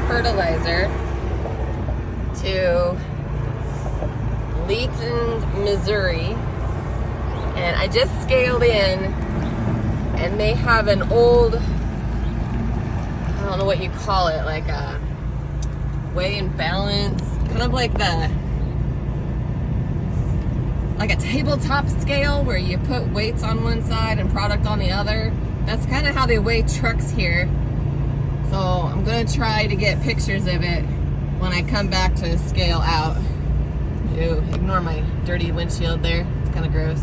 fertilizer to Leeton, Missouri, and I just scaled in, and they have an old, I don't know what you call it, like a weigh and balance, kind of like a tabletop scale where you put weights on one side and product on the other. That's kind of how they weigh trucks here. So I'm gonna try to get pictures of it when I come back to scale out. Ew, ignore my dirty windshield there. It's kind of gross.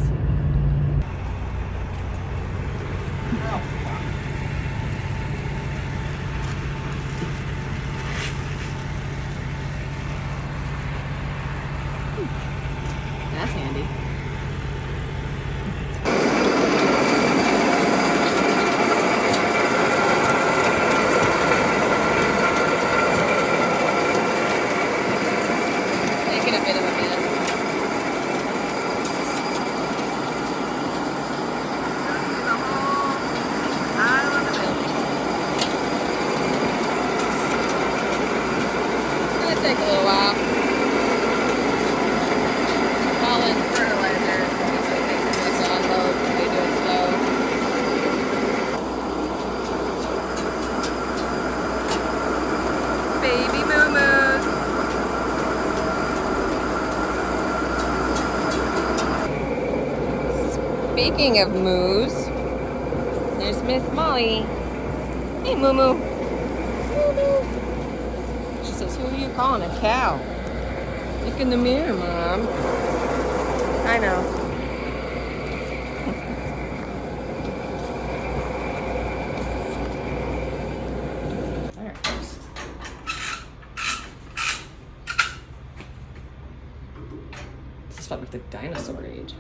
That's handy. Making a bit of a mess. It's gonna take a little while. Hauling fertilizer usually takes a minute to unload. They do it slow. Baby moo-moos. Speaking of moos, there's Miss Molly. Hey, Moo Moo. Moo Moo. She says, "Who are you calling a cow?" Look in the mirror, Mom. I know. All right, folks. This is like the dinosaur age.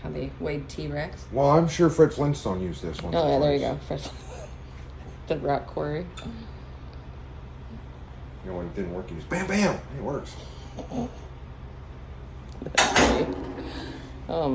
How they weighed T-Rex. Well, I'm sure Fred Flintstone used this one. Oh yeah, there you go. The rock quarry. You know, when it didn't work, he was bam, bam. It works. Oh my.